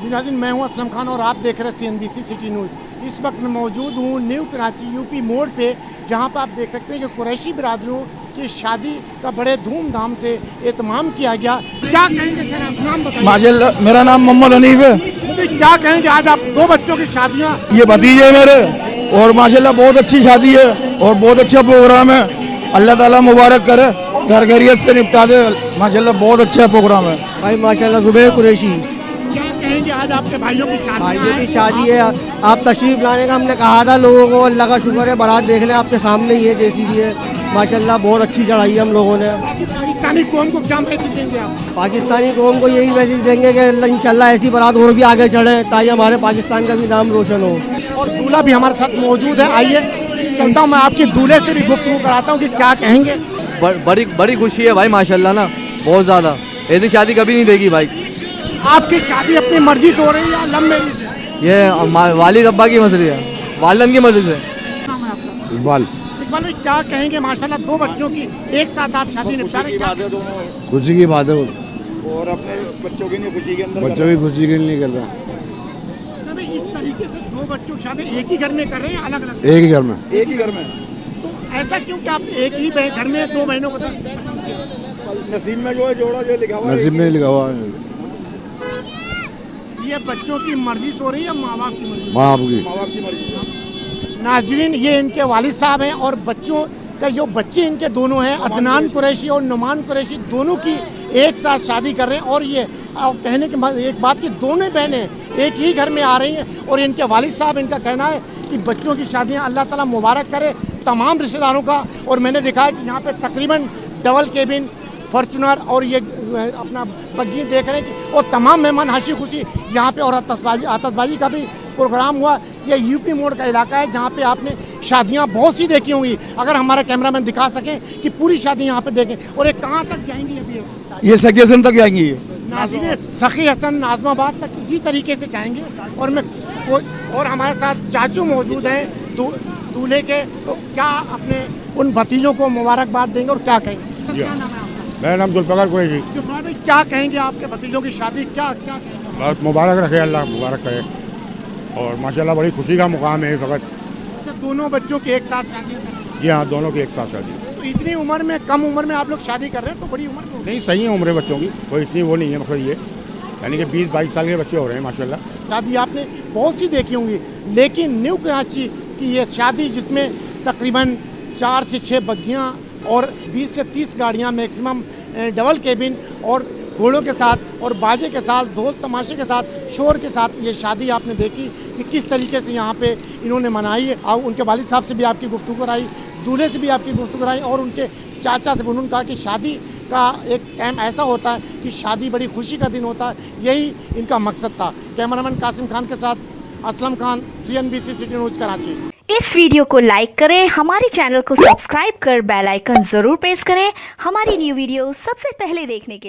नाज़रीन, मैं हूं असलम खान और आप देख रहे हैं CNBC सिटी न्यूज़। इस वक्त मैं मौजूद हूं न्यू कराची यूपी मोड़ पे, जहां पर आप देख सकते हैं कि कुरैशी बिरादरों की शादी का बड़े धूमधाम से एहतमाम किया गया। क्या कहेंगे सर, आप नाम बताइए। माशाल्लाह, मेरा नाम मोहम्मद हनीफ है। तो क्या कहेंगे, आज आप दो बच्चों की शादियाँ, ये भतीजे मेरे, और माशाल्लाह बहुत अच्छी शादी है और बहुत अच्छा प्रोग्राम है। अल्लाह ताला मुबारक करे, घर खैरियत से निपटा दे। माशाल्लाह बहुत अच्छा प्रोग्राम है भाई। माशाल्लाह जुबैर कुरैशी क्या कहेंगे, आज आपके भाइयों की शादी, भाइयों की शादी है। आप तशरीफ लाने का हमने कहा था लोगों को, अल्लाह का शुक्र है बारात देख लें, आपके सामने ही है जैसी भी है। माशाल्लाह बहुत अच्छी चढ़ाई है हम लोगों ने। पाकिस्तानी कौम को क्या मैसेज देंगे आप? पाकिस्तानी कौम को यही मैसेज देंगे कि इंशाल्लाह ऐसी बारात और भी आगे चढ़े, ताकि हमारे पाकिस्तान का भी नाम रोशन हो। और दूल्हा भी हमारे साथ मौजूद है। आइए चलता हूँ, मैं आपकी दूल्हे से भी गुफ्तगू कराता हूँ कि क्या कहेंगे। बड़ी खुशी है भाई, माशाल्लाह ना, बहुत ज़्यादा। ऐसी शादी कभी नहीं देगी भाई। आपकी शादी अपनी मर्जी से हो रही है या लव मैरिज है? ये वालिद अब्बा की मर्जी है, वालिदन की मर्जी है। नाम है आपका? इकबाल। इकबाल भाई, क्या कहेंगे, माशाल्लाह दो बच्चों की एक साथ आप शादी निपटा रहे हैं। खुशी की बात है वो, और अपने बच्चों की नहीं खुशी के अंदर बच्चों की खुशी के लिए नहीं कर रहा। इस तरीके से दो बच्चों की शादी एक ही घर में कर रहे हैं, अलग अलग एक ही घर में। एक ही घर में तो ऐसा क्यों कि आप एक ही घर में दो बहनों को नसीब में जो है जोड़ा जो लिखा हुआ है, नसीब में लिखा हुआ है। ये बच्चों की मर्जी से हो रही है, माँ बाप की मर्जी? माँ बाप की। माँ बाप की मर्जी। नाजरीन, ये इनके वालिद साहब हैं और बच्चों का जो बच्चे इनके दोनों हैं, अदनान कुरैशी और नुमान कुरैशी, दोनों की एक साथ शादी कर रहे हैं। और ये कहने की एक बात कि दोनों बहनें एक ही घर में आ रही हैं। और इनके वालिद साहब, इनका कहना है कि बच्चों की शादियां अल्लाह ताला मुबारक करे तमाम रिश्तेदारों का। और मैंने देखा है कि यहाँ पे तकरीबन डबल केबिन, फॉर्चूनर और ये अपना बग्गी देख रहे हैं कि और तमाम मेहमान हंसी खुशी यहाँ पे। और आतशबाजी का भी प्रोग्राम हुआ। ये यूपी मोड़ का इलाका है जहाँ पे आपने शादियाँ बहुत सी देखी होंगी। अगर हमारा कैमरामैन दिखा सकें कि पूरी शादी यहाँ पे देखें। और ये कहाँ तक जाएंगी अभी? ये सखी हसन तक जाएंगी। नाज़रीन, सखी हसन नाज़माबाद तक इसी तरीके से जाएंगे। और हमारे साथ चाचू मौजूद हैं दूल्हे के। तो क्या अपने उन भतीजों को मुबारकबाद देंगे और क्या कहेंगे? सर, क्या नाम है आपका? मेरा नाम जुल्फ़िकार कुरैशी। जुल्फ़िकार भाई, क्या कहेंगे, आपके भतीजों की शादी क्या कहेंगे? बहुत मुबारक रखे, अल्लाह मुबारक करे। और माशाल्लाह बड़ी खुशी का मुकाम है इस वक्त। अच्छा, दोनों बच्चों की एक साथ शादी कर रहे हैं? जी हाँ, दोनों की एक साथ शादी। तो इतनी उम्र में, कम उम्र में आप लोग शादी कर रहे हैं, तो बड़ी उम्र में हो गई। नहीं, सही है उम्र बच्चों की, कोई इतनी वो नहीं है। मतलब ये यानी कि 20-22 साल के बच्चे हो रहे हैं माशाल्लाह। शादी आपने बहुत सी देखी होंगी, लेकिन न्यू कराची की ये शादी जिसमें तकरीबन 4 से 6 बग्गियाँ और 20 से 30 गाड़ियाँ मैक्सिमम, डबल केबिन और घोड़ों के साथ और बाजे के साथ, ढोल तमाशे के साथ, शोर के साथ ये शादी आपने देखी कि किस तरीके से यहाँ पे इन्होंने मनाई है। और उनके वालिद साहब से भी आपकी गुफ्तगू कराई, दूल्हे से भी आपकी गुफ्तगू कराई और उनके चाचा से उन्होंने कहा कि शादी का एक टाइम ऐसा होता है कि शादी बड़ी खुशी का दिन होता है। यही इनका मकसद था। कैमरामैन कासिम खान के साथ Aslam Khan, CNBC city news Karachi. इस वीडियो को लाइक करें, हमारे चैनल को सब्सक्राइब कर बेल आइकन जरूर प्रेस करें हमारी न्यू वीडियो सबसे पहले देखने के लिए।